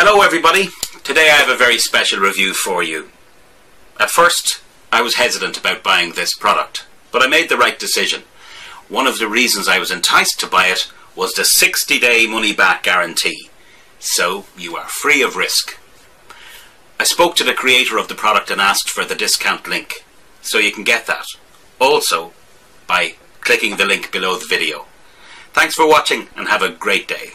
Hello everybody, today I have a very special review for you. At first I was hesitant about buying this product, but I made the right decision. One of the reasons I was enticed to buy it was the 60-day money-back guarantee, so you are free of risk. I spoke to the creator of the product and asked for the discount link, so you can get that, also by clicking the link below the video. Thanks for watching and have a great day.